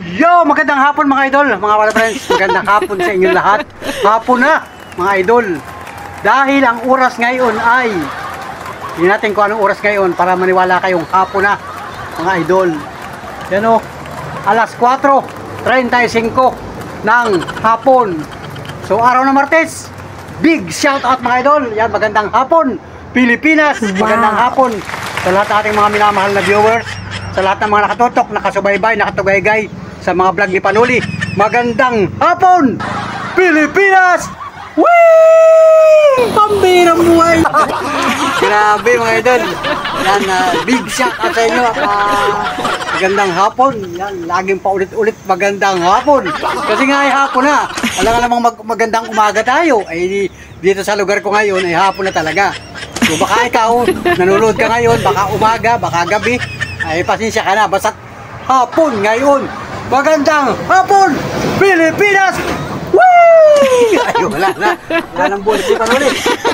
Yo, magandang hapon mga idol, mga wala friends. Magandang hapon sa inyong lahat. Hapon na, mga idol. Dahil ang oras ngayon ay, hindi natin kung anong oras ngayon para maniwala kayong hapon na, mga idol. Yan o, alas 4:35 ng hapon. So, araw na Martes, big shout out mga idol. Yan, magandang hapon, Pilipinas. Magandang hapon sa lahat ng ating mga minamahal na viewers, sa lahat ng mga nakatutok, nakasubaybay, nakatugaygay sa mga vlog ni Panuli. Magandang hapon, Pilipinas! Whee! Pambirang buhay! Grabe mga idol. Yan, big shout out sa inyo. Magandang hapon. Yan, laging paulit-ulit magandang hapon. Kasi nga ay hapon na. Alam nga namang magandang umaga tayo. Ay dito sa lugar ko ngayon ay hapon na talaga. So baka ikaw, nanonood ka ngayon, baka umaga, baka gabi, ay pasensya ka na. Basta hapon ngayon. Magandang hapon, Pilipinas! Whee! Ay, wala na. Wala nang bulit si Panuli.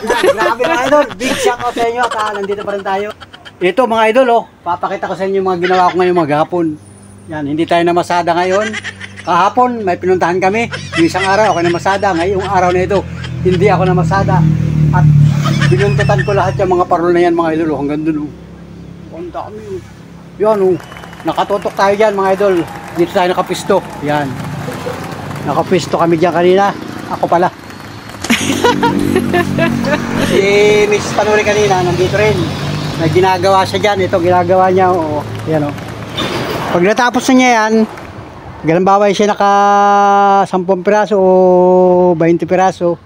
Grabe mga idol. Big shout out sa inyo. Nandito pa rin tayo. Ito mga idol, oh, papakita ko sa inyo yung mga ginawa ko ngayon maghapon. Yan, hindi tayo namasada ngayon. Kahapon, may pinuntahan kami. Yung isang araw, ako namasada. Ngayong araw na ito, hindi ako namasada. At binuntutan ko lahat yung mga parol na yan mga idol. Oh, hanggang dun. Oh. Ang dami. Yan, oh. Nakatutok tayo dyan mga idol. Dito tayo nakapisto. Yan. Nakapisto kami dyan kanina. Ako pala. Si Miss Panuli kanina, nandito rin. May ginagawa siya dyan. Ito ginagawa niya. O, yan o. Pag natapos na niya yan, galambawa siya naka 10 piraso o 20 piraso,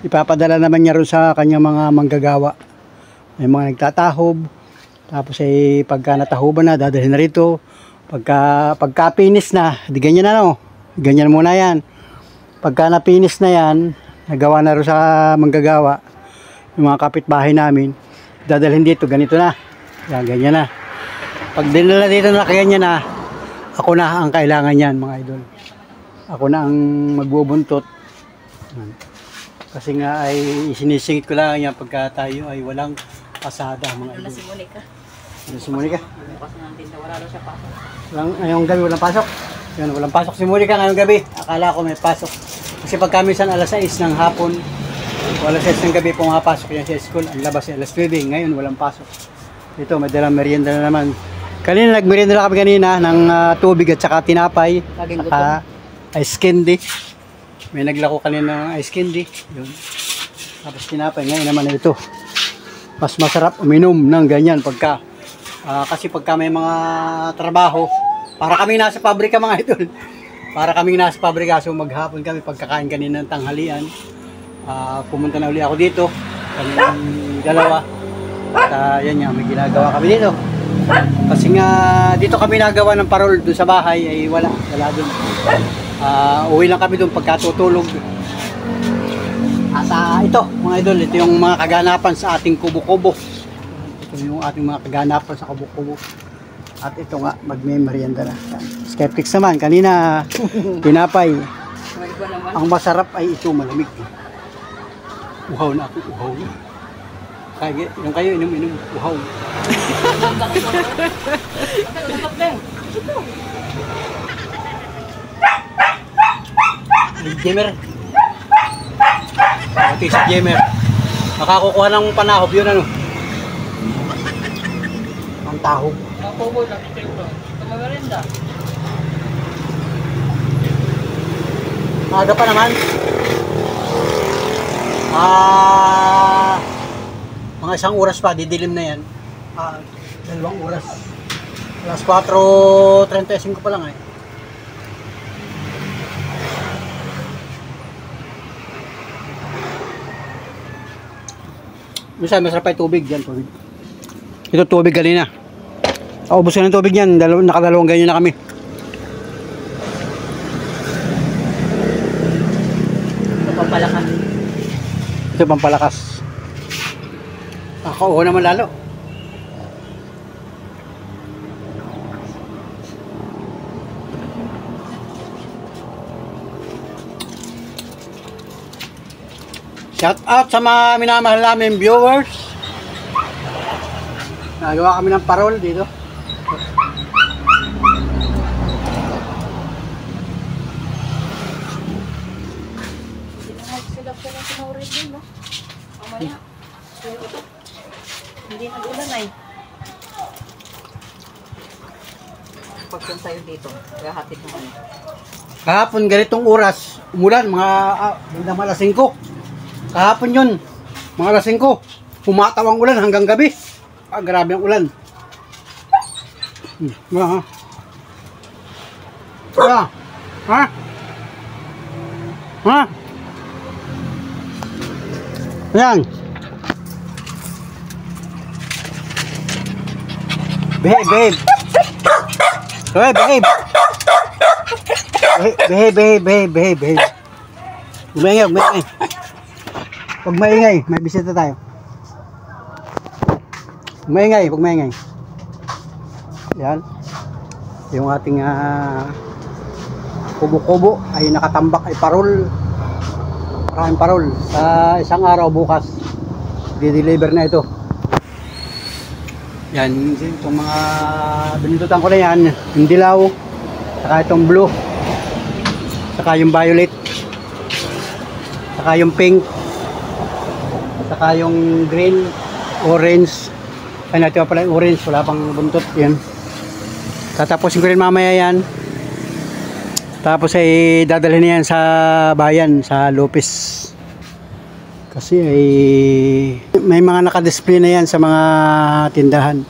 ipapadala naman niya rin sa kanyang mga manggagawa. May mga nagtatahob. Tapos ay pagka natahuban na, dadalhin na rito. Pagka finish na, di ganyan na no. Ganyan muna yan. Pagka na-finish na yan, nagawa na rin sa manggagawa, yung mga kapitbahay namin, dadalhin dito, ganito na. Yan, ganyan na. Pag dinala dito na ganyan na, ako na ang kailangan yan mga idol. Ako na ang magbubuntot. Kasi nga ay sinisingit ko lang yan pagka tayo ay walang pasada mga idol. Si Monica. Si Monica? Wala daw siya pasok. Ngayong gabi walang pasok. Yan, walang pasok si Monica ngayong gabi. Akala ko may pasok. Kasi pagka minsan alas 6 ng hapon, o alas 6 ng gabi pumapasok yan sa school. Ang labas ay alas 9. Ngayon walang pasok. Ito, may dalang merienda na naman. Kanina nagmerienda na kami kanina ng tubig at saka tinapay. Saka ice candy. May naglako kanina ng ice candy. Yun. Tapos tinapay. Ngayon naman ito. Mas masarap uminom ng ganyan pagka. Kasi pagka may mga trabaho, para kami nasa pabrika mga idol. Para kami nasa pabrika. So maghapon kami pagkakain kanina ng tanghalian. Pumunta na uli ako dito. Kanilang dalawa. At yan nga, may ginagawa kami dito. Kasi nga dito kami nagawa ng parol doon sa bahay ay wala doon. Uwi lang kami doon pagkatutulog. At ito mga idol, ito yung mga kaganapan sa ating kubo-kubo. Ito yung ating mga kaganapan sa kubo-kubo. At ito nga, magme-merienda na. Skeptics naman, kanina tinapay. Ang masarap ay ito, malamig. Uhaw na ako, uhaw na. Kaya yung kayo, inom, uhaw. Gamer. Ito si Gamer. Nakakukuha ng panahob yun ano. Ang tahog. Nakukuha lang ito ito. Tumaganda. Aga pa naman. Mga isang oras pa, didilim na yan. 2 oras. Alas 4:35 pa lang eh. Masarap pa yung tubig dyan, tubig. Ito tubig kanina. Ubos ka ng tubig yan, nakadalawang ganyan na kami. Ito pampalakas. Ito pampalakas. Ako naman lalo. Shout out sa mga minamahal namin viewers. Nagawa kami ng parol dito. Maurin din, no? Mamaya. Hindi nag-ulan ay. Pagpunta tayo dito, gahatid mo kami. Kahapon ganitong oras, umulan, mga alas 5. Kahapon yun, mga alas 5. Pumataw ang ulan hanggang gabi. Grabe ang ulan. Ha? Ha? Ha? Ayan. Behave. Hoy, behave. Behave. Umingay. Pag maingay, may bisita tayo. Pag maingay. Yan. Yung ating kubo-kubo ay nakatambak ay parol. Maraming parol. Sa isang araw bukas, di-deliver na ito. Yan, itong mga binututan ko na yan, yung dilaw, saka itong blue, saka yung violet, saka yung pink, saka yung green, orange. Ay, natin pala yung orange, wala pang buntot. Yan. Tatapusin ko rin mamaya yan. Tapos ay dadalhin na yan sa bayan, sa Lopez. Kasi ay may mga nakadisplay na yan sa mga tindahan,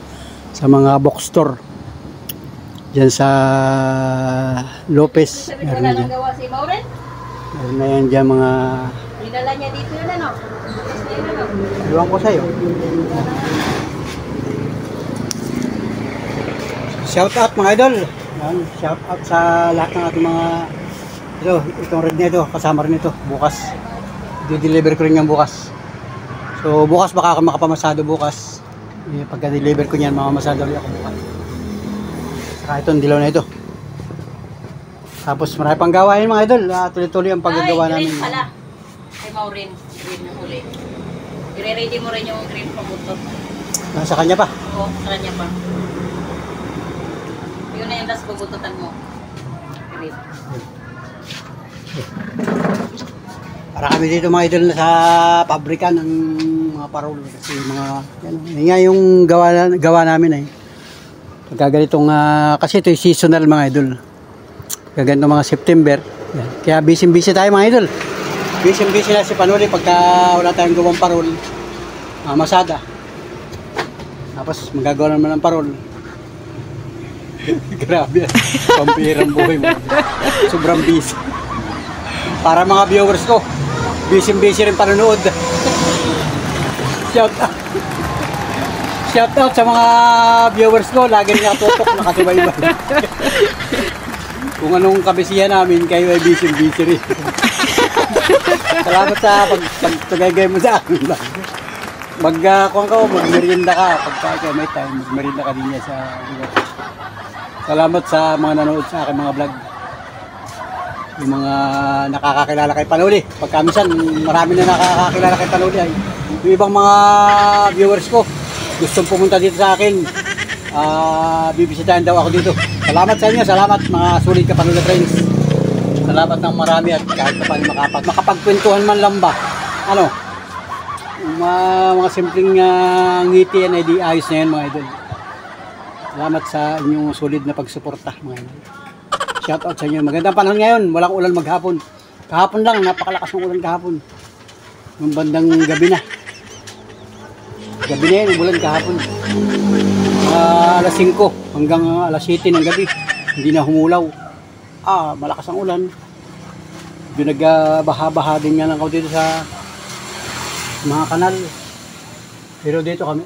sa mga bookstore dyan sa Lopez. Sabi ko na lang gawa si Maureen? Meron na yan dyan mga... Dinala niya dito yun, ano? Iwan ko sa'yo. Shout out mga idol. Yan, shout out sa lahat ng ating mga... Itong red na ito, kasama rin ito bukas. I-deliver ko rin yan bukas. So bukas baka ako makapamasado bukas. Pagka-deliver ko yan, mamamasado rin ako bukas. Saka itong dilaw na ito. Tapos marami pang gawain mga idol. Tuloy-tuloy ang paggagawa namin. Green pala. Kay Maureen, green na huli. I-ready mo rin yung green pamutot. Sa kanya pa? Oo, sa kanya pa. Yun na yung last pabututan mo. Green. Para kami dito mga idol sa pabrika ng mga parol kasi mga yan nga yung gawa namin ay pagkaganitong kasi ito yung seasonal mga idol. Pagkaganitong mga September. Yan. Kaya busy tayo mga idol. Busy na si Panuli pagka wala tayong gawang parol. Masada. Tapos magagawa naman ng parol. Grabe. Pampirang buhay mo. Sobrang busy. Para mga viewers ko, busy rin panonood. Shout out sa mga viewers ko, lagi rin nakatutok, nakasubaybay. Kung anong kabisihan namin, kayo ay busy rin. Salamat sa pagtagay mo sa akin. Magmerienda ka, pagka may time, magmerienda ka din niya sa lugar. Salamat sa mga nanonood sa akin mga vlog. Yung mga nakakakilala kay Panuli. Pagka minsan, marami na nakakakilala kay Panuli ay yung ibang mga viewers ko gustong pumunta dito sa akin. Bibisitahin daw ako dito. Salamat sa inyo, salamat mga sulit ka Panuli friends. Salamat ng marami at kahit pa paano makapagkwentuhan man lang ba. Ano? Mga simpleng ngiti yan ay di ayos na yan mga idol. Salamat sa inyong solid na pagsuporta mga idol. Shout out sa inyo. Magandang panahon ngayon. Walang ulan maghapon. Kahapon lang, napakalakas ng ulan kahapon. Yung bandang gabi na. Gabi na yun, ulan kahapon. Alas 5 hanggang alas 7 ng gabi. Hindi na humulaw. Malakas ang ulan. Yung nagbaha-baha din nga lang ako dito sa mga kanal. Pero dito kami,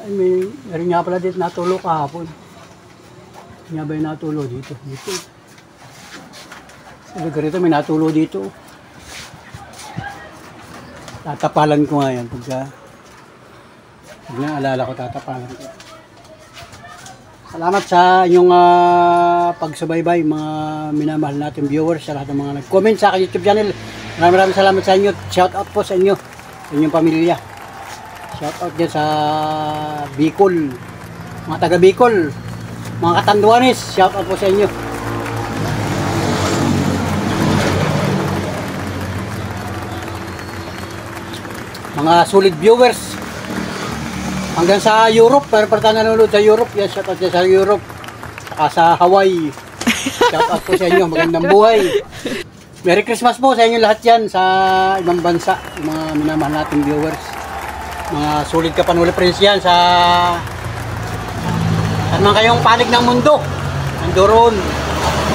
meron nga pala dito natulo kahapon. Nga ba yung natulo dito? Dito. Sa lugar ito, may natulo dito. Tatapalan ko nga yan. Pag naalala ko, tatapalan ko. Salamat sa inyong pagsubaybay, mga minamahal natin viewers, sa lahat ng mga nag-comment sa aking YouTube channel. Maraming salamat sa inyo. Shout out po sa inyo, sa inyong pamilya. Shout out din sa Bicol, mga taga Bicol, mga Katanduanes. Shout out po sa inyo. mga solid viewers. Hanggang sa Europe, pero pa nanonood sa Europe, yan, shout out sa Europe. Saka sa Hawaii. Shout out po sa inyo, magandang buhay. Merry Christmas po sa inyo lahat yan sa ibang bansa, mga minamahal nating viewers. Mga solid Kapanuli Friends yan sa saan man kayong panig ng mundo. Nandoon.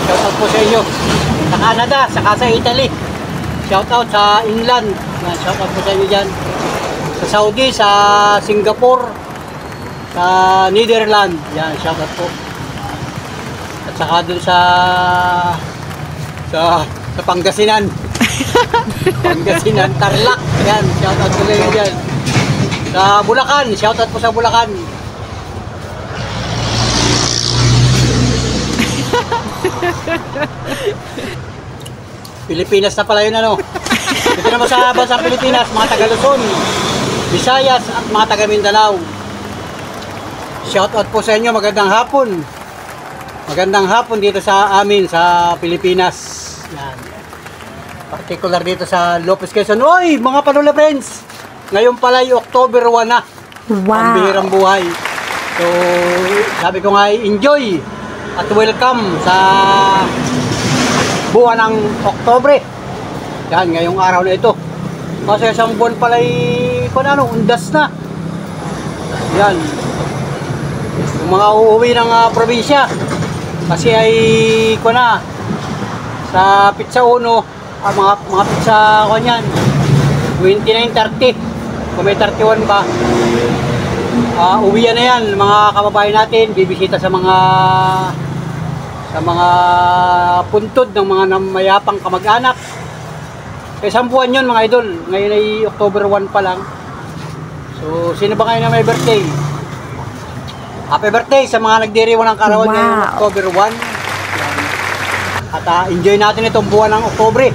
Shout out po sa inyo. Sa Canada, saka sa Italy. Shout out sa England. Yan, shout out po sa inyo dyan. Sa Saudi, sa Singapore, sa Netherlands. Yan, shout out po. At saka dun sa Pangasinan. Pangasinan, Tarlac. Yan, shout out po sa inyo dyan. Sa Bulacan, shout out po sa Bulacan. Pilipinas na pala yun ano. Dito naman sa bansang Pilipinas, mga taga Luzon, Visayas at mga taga Mindanao. Shout out po sa inyo, magandang hapon. Magandang hapon dito sa amin sa Pilipinas. Yan. Particular dito sa Lopez Quezon. Oy, mga Panula Friends! Ngayon pala yung October 1 na. Wow. Ang bihirang buhay. So, sabi ko nga, enjoy at welcome sa buwan ng Oktobre. Yan, ngayong araw na ito. Kasi isang buwan pala kung ano, undas na. Yan. Yung mga uuwi ng probinsya. Kasi ay kung na, sa Pizza Uno, mga pizza ko yan, 29.30. Kung may 31 ba, uwian na yan, mga kababayan natin, bibisita sa mga puntod ng mga mayapang kamag-anak. Isang buwan yun mga idol. Ngayon ay October 1 pa lang. So, sino ba kayo na may birthday? Happy birthday sa mga nagdiriwang ng karawan ngayong October 1. At enjoy natin itong buwan ng Oktobre.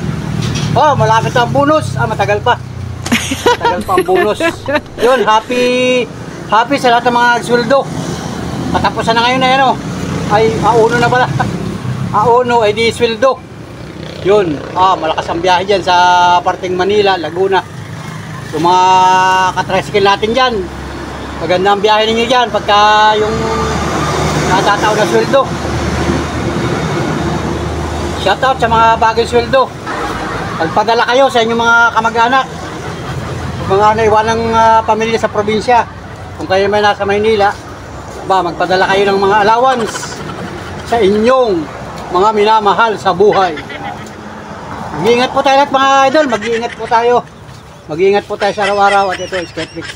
Oh, malapit ang bonus. Matagal pa. Matagal pa ang bonus. Yun, happy sa lahat ng mga nagsweldo. Patapusan na ngayon na yan oh. Ay, auno na pala. Auno ay di sweldo. Yun, malakas ang biyahe dyan sa parting Manila, Laguna. Yung mga katricycle natin dyan, maganda ang biyahe ninyo dyan pagka yung natataon na sweldo. Shoutout sa mga bagay sweldo. Pagpadala kayo sa inyong mga kamag-anak, mga naiwanang pamilya sa probinsya. Kung kayo may nasa Maynila, magpadala kayo ng mga allowance sa inyong mga minamahal sa buhay. Mag-iingat po tayo lahat mga idol, mag-iingat po tayo. Mag-iingat po tayo sa araw-araw at ito, Sketflix.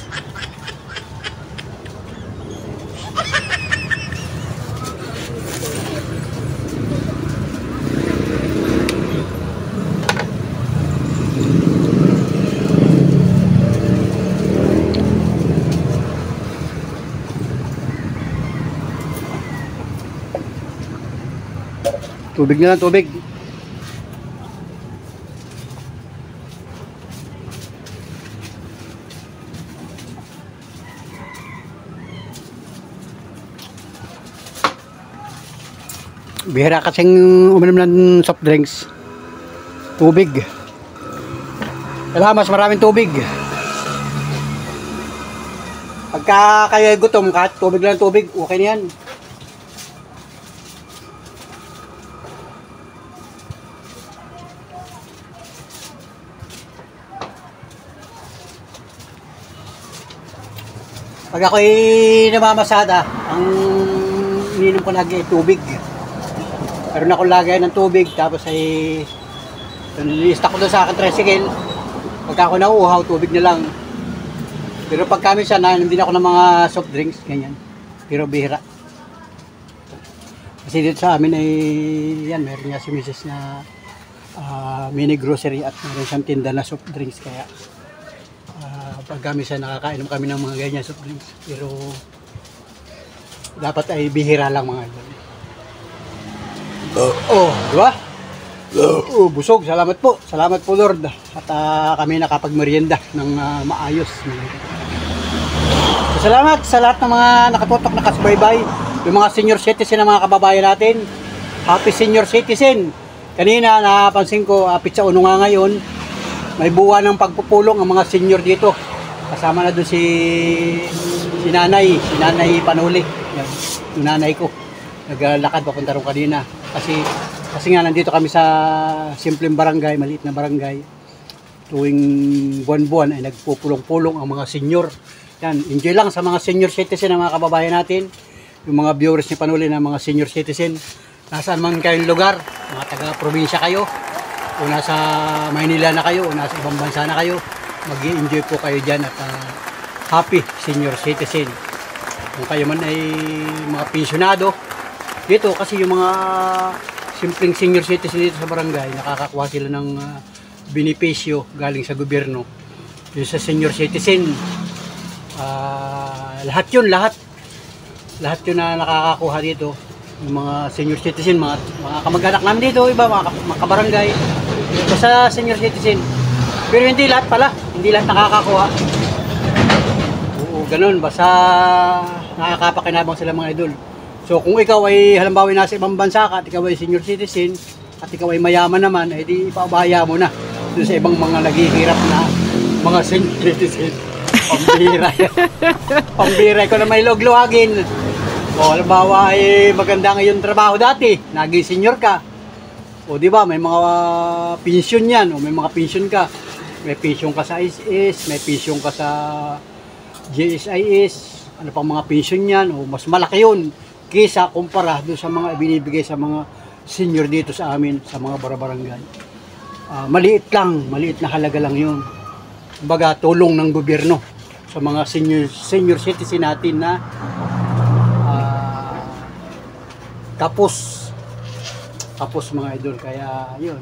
Tubig na lang, tubig. Bihira kasing uminom ng soft drinks. Tubig. Kailangan mas maraming tubig. Pagka kayo ay gutom, kahit tubig lang tubig, okay na yan. Pag ako'y namamasada, ang ininom ko lagi ay tubig. Meron akong lagay ng tubig, tapos ay nilista ko doon sa aking tricycle. Pagka ako nauuhaw, tubig na lang. Pero pag kami siya, nainom din ako ng mga soft drinks, ganyan. Pero bihira. Kasi dito sa amin ay, yan, meron nga si Mrs. na mini grocery at meron siyang tinda na soft drinks. Kaya pag kami siya, nakakainom kami ng mga ganyan soft drinks. Pero dapat ay bihira lang mga idol. Di ba? Busog. Salamat po. Salamat po Lord. At kami nakapagmerienda ng maayos. So, salamat sa lahat ng mga nakatutok, nakasubaybay. Yung mga senior citizen ng mga kababayan natin. Happy senior citizen. Kanina napansin ko, Pizza Uno nga ngayon, may buwan ng pagpupulong ang mga senior dito. Kasama na doon si Nanay Panuli. Yan, yung nanay ko. Naglalakad papunta rin kanina. Kasi nga nandito kami sa simpleng barangay, maliit na barangay. Tuwing buwan-buwan ay nagpupulong-pulong ang mga senior. Yan, enjoy lang sa mga senior citizen ng mga kababayan natin. Yung mga viewers ni Panuli ng mga senior citizen. Nasaan man kayong lugar, mga taga-probinsya kayo, o nasa Maynila na kayo, o nasa ibang bansa na kayo, mag-i-enjoy po kayo dyan at happy senior citizen. Kung kayo man ay mga pensyonado, dito kasi yung mga simpleng senior citizen dito sa barangay, nakakakuha sila ng benepisyo galing sa gobyerno. Yung sa senior citizen, lahat yun na nakakakuha dito. Yung mga senior citizen, mga kamag-anak namin dito, iba, mga kabarangay, basta senior citizen. Pero hindi lahat pala, hindi lahat nakakakuha. Oo, ganun, basta nakakapakinabang sila mga idol. So kung ikaw ay halimbawa nasa ibang bansa ka at ikaw ay senior citizen at ikaw ay mayaman naman, ay di ipaubaya mo na doon sa ibang mga naghihirap na mga senior citizen. Pambira. Pambira ko na may logluwagin. O halimbawa ay maganda ngayon trabaho dati, naging senior ka. O di ba, may mga pension yan, o may mga pension ka. May pension ka sa ISIS, may pension ka sa GSIS, ano pang mga pension yan, o mas malaki yun kaysa kumpara doon sa mga binibigay sa mga senior dito sa amin, sa mga barangay. Maliit na halaga lang yun. Kumbaga, tulong ng gobyerno sa mga senior citizen natin na tapos mga idol, kaya yun.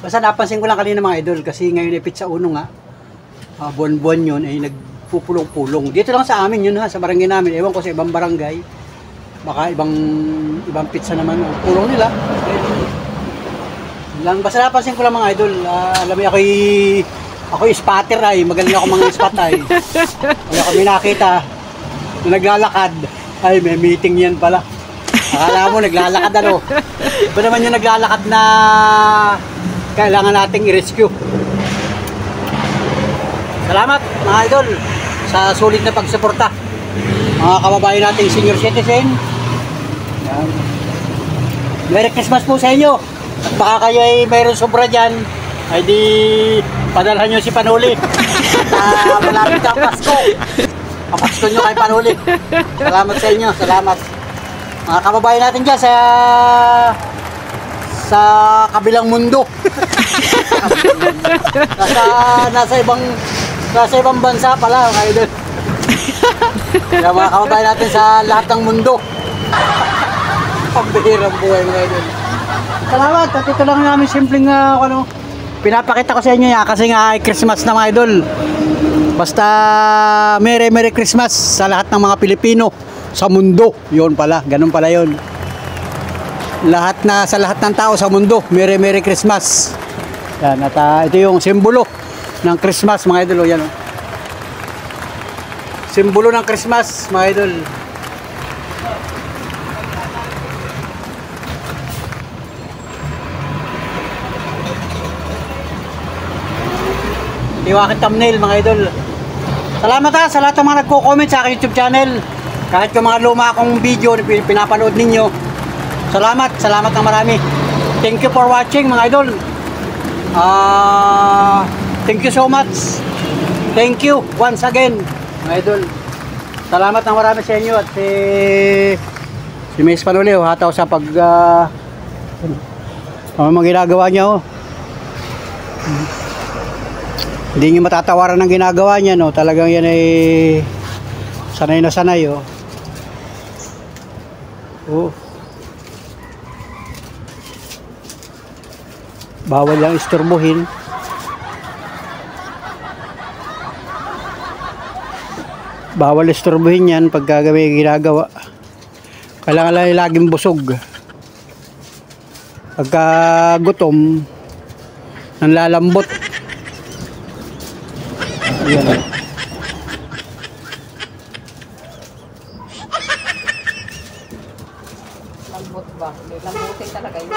Basta napansin ko lang kanina mga idol, kasi ngayon ay Pitsa Uno nga, buwan-buwan yun ay nagpupulong-pulong. Dito lang sa amin yun ha, sa barangay namin. Ewan ko sa ibang barangay, baka ibang pizza naman ang pulong nila. Lang, basta napansin ko lang mga idol, alam mo ako'y spotter ay, magaling ako mga spot ay. Kaya kami nakita na naglalakad, ay may meeting yan pala. Akala mo naglalakad ano. Iba naman yung naglalakad na kailangan nating i-rescue. Salamat mga idol sa sulit na pagsuporta. Mga kababayan nating senior citizen. Yan. Merry Christmas po sa inyo. At baka kayo ay mayroon sobra dyan, ay di padalhan nyo si Panuli. Malapit na Pasko. Papasko nyo kay Panuli. Salamat sa inyo. Salamat. Mga kababayan natin dyan sa kabilang mundo. nasa ibang bansa pala kayo doon. Kaya mga kababayan natin sa lahat ng mundo. Pambihirang buhay mga idol. Salamat. At ito lang namin simpleng pinapakita ko sa inyo yan kasi nga ay Christmas na mga idol. Basta Merry Christmas sa lahat ng mga Pilipino sa mundo. Yun pala, ganun pala yun. Sa lahat ng tao sa mundo, Merry Christmas. Yan, at ito yung simbolo ng Christmas mga idol. Yan, simbolo ng Christmas mga idol. Iwakit thumbnail mga idol. Salamat sa lahat ng mga nagko-comment sa aking YouTube channel. Kahit yung mga luma akong video pinapanood ninyo. Salamat ng marami. Thank you for watching mga idol. Thank you so much. Thank you once again mga idol. Salamat ng marami sa inyo. At si Miss Panuli hataw sa pag mga ginagawa niya Hindi nyo matatawaran ng ginagawa niya talagang yan ay sanay na sanay bawal lang isturbuhin. Bawal isturbuhin yan pag gagawin ginagawa. Kailangan lang laging busog. Pagka gutom nanlalambot. Ayan. Lambot ba? May lambutin talaga yun.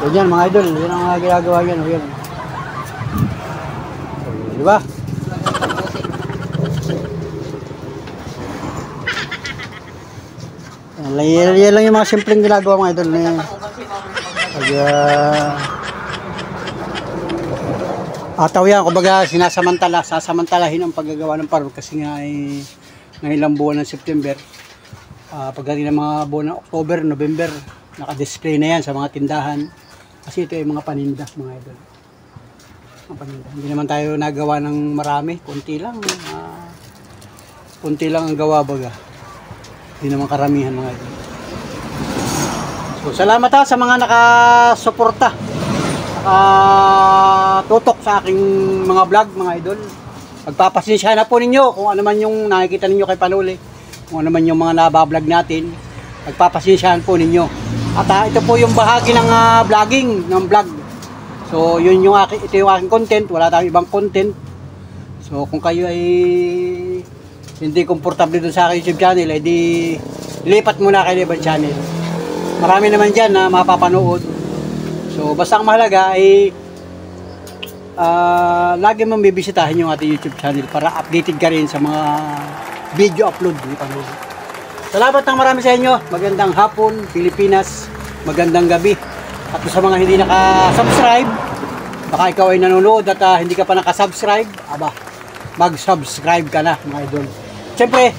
Ganyan mga idol, yun ang mga ginagawa yan. O, yan. Di ba? Yan lang yung mga simpleng ginagawa mga idol. Ataw yan, kumbaga sasamantalahin ang paggagawa ng parol kasi nga ay ngayon lang buwan ng September. Pagdating ng mga buwan ng October, November, naka-display na yan sa mga tindahan. Kasi ito ay mga paninda mga idol. Mga paninda. Hindi naman tayo nagawa ng marami, konti lang. Konti lang ang gawa baga. Hindi naman karamihan mga idol. So, salamat sa mga nakasuporta. Tutok sa aking mga vlog mga idol. Magpapasensya na po ninyo kung ano man yung nakikita ninyo kay Panuli, kung ano man yung mga nabablog natin, magpapasensyahan po ninyo. At ito po yung bahagi ng vlogging, ng vlog. So yun yung ito yung aking content, wala tayong ibang content. So kung kayo ay hindi komportable dun sa aking YouTube channel, ay di lipat muna kayo ibang channel. Marami naman dyan na mapapanood. So basta ang mahalaga ay lagi mong bibisitahin yung ating YouTube channel para updated ka rin sa mga video upload ni Panuli. Salamat ng marami sa inyo. Magandang hapon, Pilipinas. Magandang gabi. At sa mga hindi naka-subscribe, baka ikaw ay nanonood at hindi ka pa naka-subscribe, mag-subscribe ka na mga idol. Siyempre,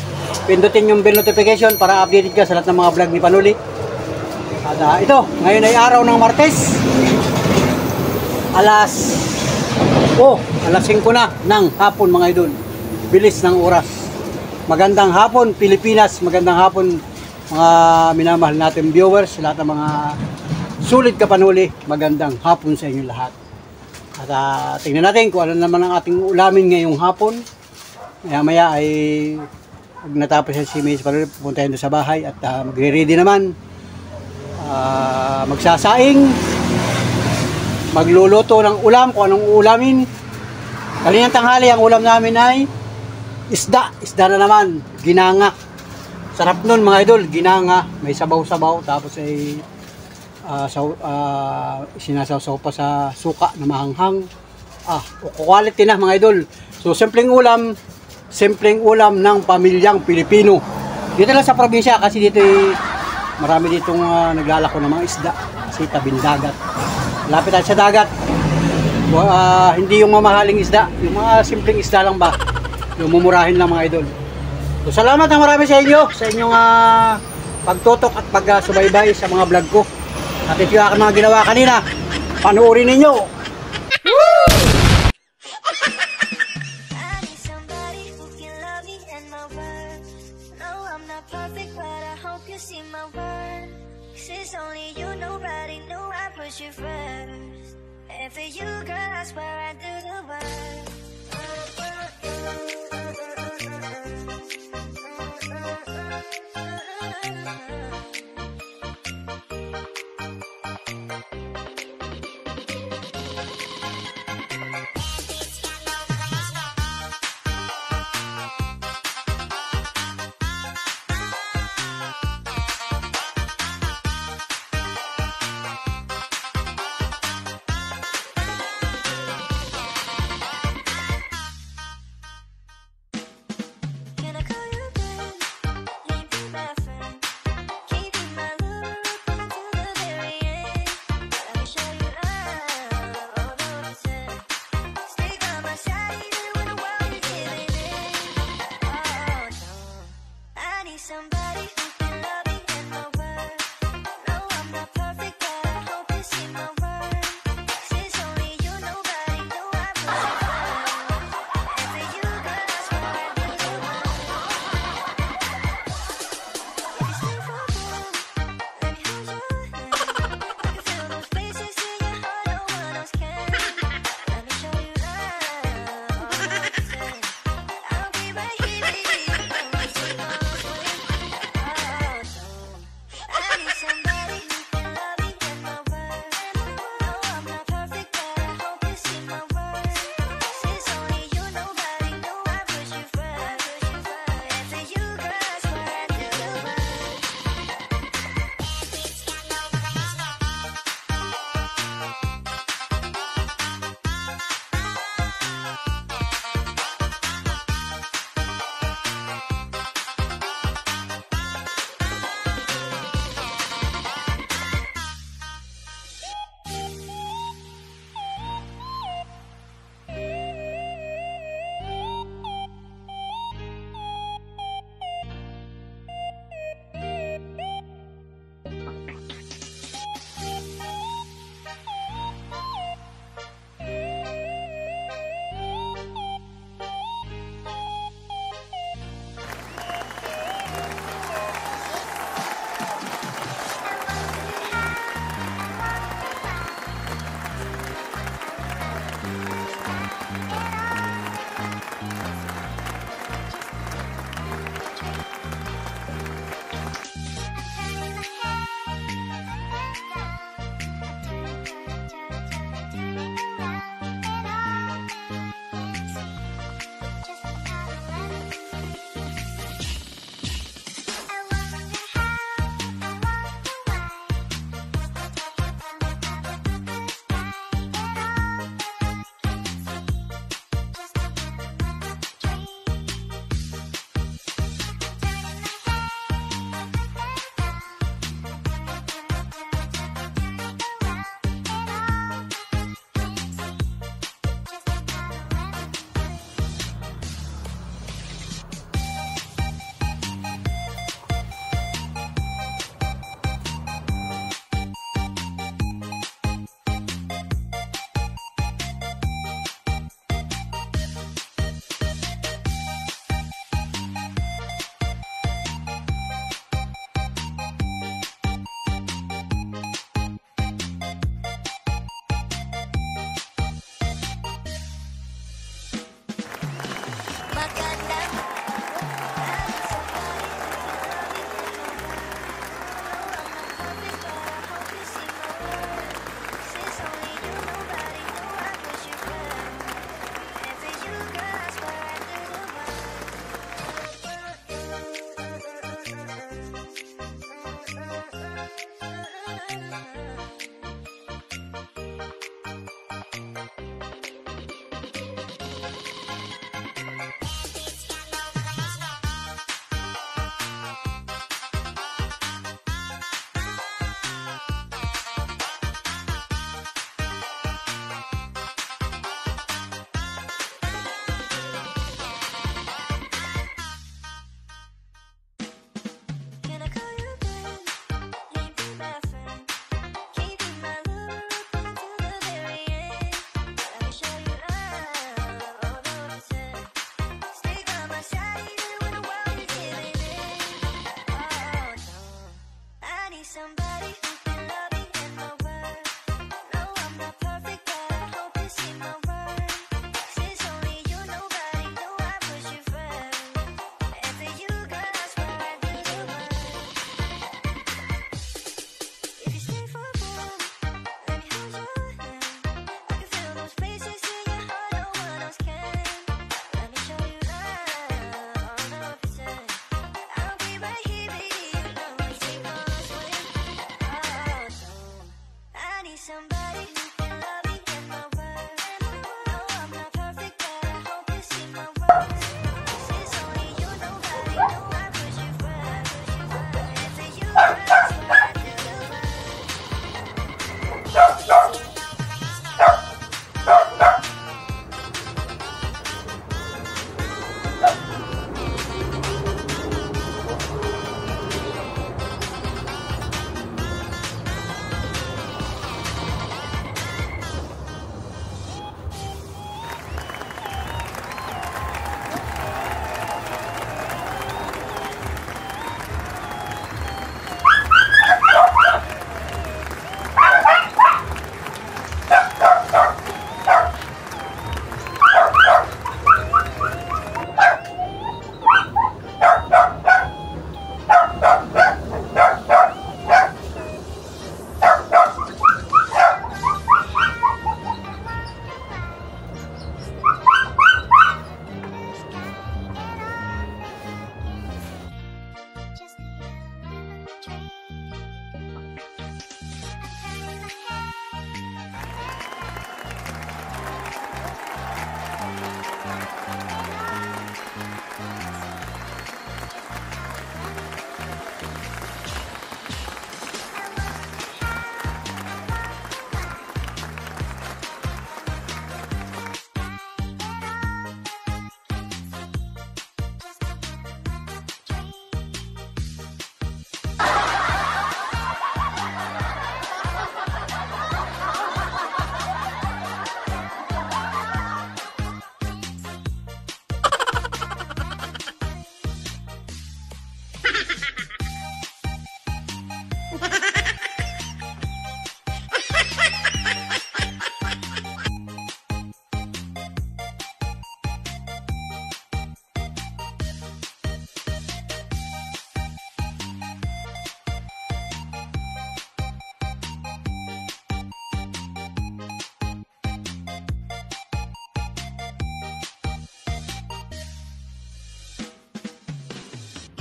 pindutin yung bell notification para updated ka sa lahat ng mga vlog ni Panuli. At ito, ngayon ay araw ng Martes. Alas 5 na ng hapon mga idol. Bilis ng oras. Magandang hapon Pilipinas, magandang hapon mga minamahal natin viewers, lahat ng mga sulit ka Panuli, magandang hapon sa inyo lahat. At tingnan natin kung ano naman ang ating ulamin ngayong hapon. Maya ay pag natapos si Miss Panuli, pupuntahin doon sa bahay at magre-ready naman. Magsasaing, magluluto ng ulam, kung anong ulamin. Kalinang tanghali, ang ulam namin ay isda na naman, ginanga. Sarap nun mga idol, ginanga, may sabaw-sabaw, tapos ay sinasawsaw pa sa suka na mahanghang. Quality na mga idol. So simpleng ulam ng pamilyang Pilipino. Dito lang sa probinsya kasi dito marami ditong naglalako ng mga isda kasi tabing dagat. Lapit tayo sa dagat. Hindi yung mamahaling isda, yung mga simpleng isda lang ba, yung mumurahin lang mga idol. So, salamat ng marami sa inyo, sa inyong pagtutok at pagsubaybay sa mga vlog ko. At ito yung aking mga ginawa kanina, panoorin ninyo. And for you, girl, I swear I do the work. Can I call you back? Can you be my friend? Can you be my love?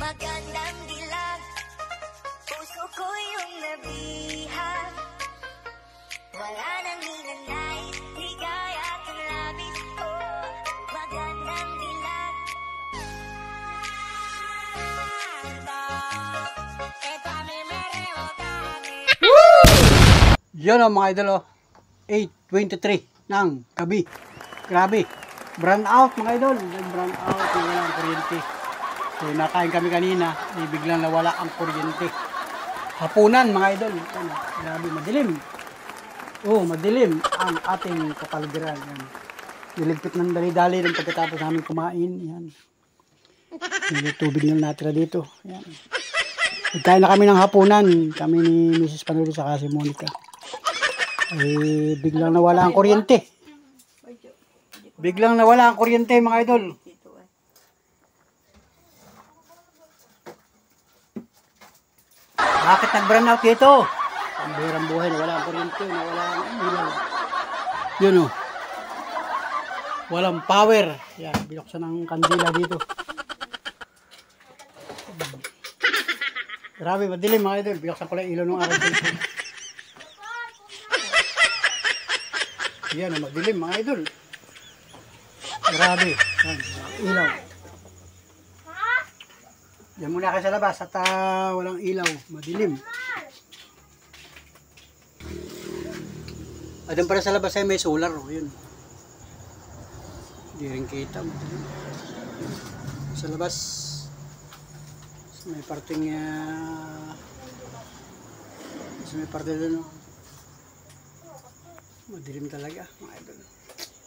magandang dilag. Puso ko yung nabihag. Wala nang ninanais, ligaya at ang labis. Oh, magandang dilag. Yun o mga idol, 8:23 ng gabi. Grabe. Brown out mga idol. Brown out. Wala ang kuryente. So nakain kami kanina. Biglang nawala ang kuryente. Hapunan mga idol. Ano, grabe, madilim. Oh, madilim ang ating kapaligiran. Yan. Niligpit ng dali-dali ng pagkatapos namin kumain. Yan. Yung tubig na natira dito. Yan. Nagkain na kami ng hapunan. Kami ni Mrs. Panuli sa si Monica. Eh, biglang nawala ang kuryente. Biglang nawala ang kuryente mga idol. Bakit nag-brown out dito? Ang birang buhay, nawala ang kuryente, nawala ang ilaw. Yun o. Walang power. Yan, binuksan ang kandila dito. Grabe, madilim mga idol. Binuksan ko lang ilaw ng araw dito. Yan, madilim mga idol. Grabe. Yan, ilaw. Yan muna kayo sa labas at walang ilaw. Madilim. At yung para sa labas ay may solar. Oh, yun. Hindi rin kita. Madilim. Sa labas may parting may parte doon. Oh. Madilim talaga mga idol.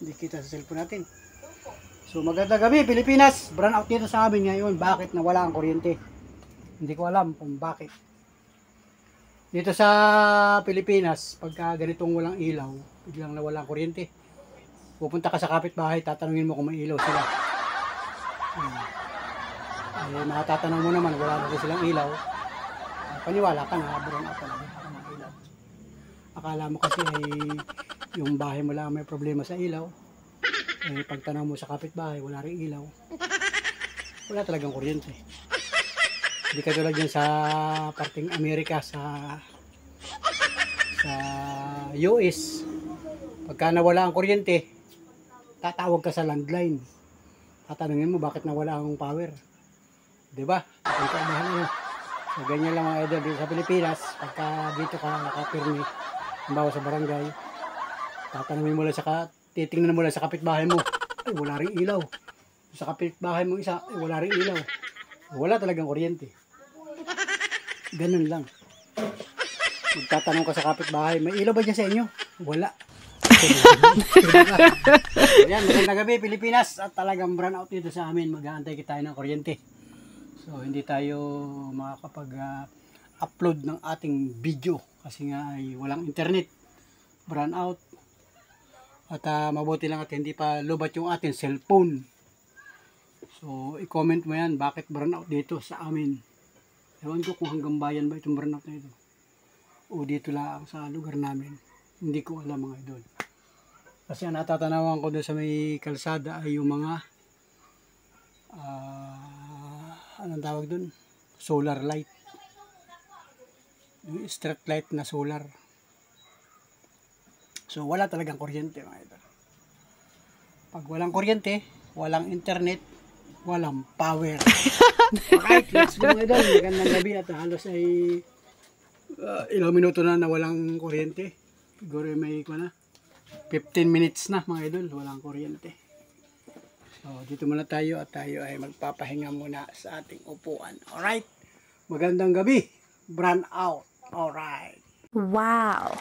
Hindi kita sa cellphone natin. So magandang gabi Pilipinas. Brown out dito sa amin ngayon. Bakit nawala ang kuryente? Hindi ko alam kung bakit. Dito sa Pilipinas, pagka ganitong walang ilaw, biglang nawala ang kuryente. Pupunta ka sa kapitbahay, tatanungin mo kung may ilaw sila. Eh, matatanong mo naman, wala na silang ilaw. Paniwala ka na, brown out talaga ang ilaw. Akala mo kasi ay yung bahay mo lang may problema sa ilaw. Eh, pagtanaw mo sa kapitbahay, wala rin ilaw. Wala talagang kuryente. Hindi ka tulad yan sa parting Amerika, sa US. Pagka nawala ang kuryente, tatawag ka sa landline. Tatanungin mo bakit nawala ang power. Diba? So, ganyan lang mga idol dito sa Pilipinas. Pagka dito ka nakapirmi, halimbawa sa barangay, tatanungin mo lang titingnan mo lang sa kapitbahay mo, ay wala ring ilaw. Sa kapitbahay mo isa, ay wala ring ilaw. Wala talagang kuryente. Ganun lang. Magtatanong ka sa kapitbahay, may ilaw ba dyan sa inyo? Wala. Ayan, magandang gabi Pilipinas. At talagang brown out dito sa amin. Mag-aantay tayo ng kuryente. So hindi tayo makakapag-upload ng ating video. Kasi nga ay walang internet. Brown out. At mabuti lang at hindi pa lubat yung ating cellphone. So i-comment mo yan, bakit brown out dito sa amin. Ewan ko kung hanggang bayan ba itong brown out na ito. O dito lang sa lugar namin. Hindi ko alam mga idol. Kasi ang natatanawan ko doon sa may kalsada ay yung mga anong tawag doon? Solar light. Yung street light na solar. So wala talagang kuryente mga idol. Pag walang kuryente, walang internet, walang power. Alright, let's go mga idol. Magandang gabi at halos ay ilang minuto na walang kuryente. Siguro may 15 minutes na mga idol, walang kuryente. So dito muna tayo at tayo ay magpapahinga muna sa ating upuan. Alright, magandang gabi. Brown out. Alright. Wow.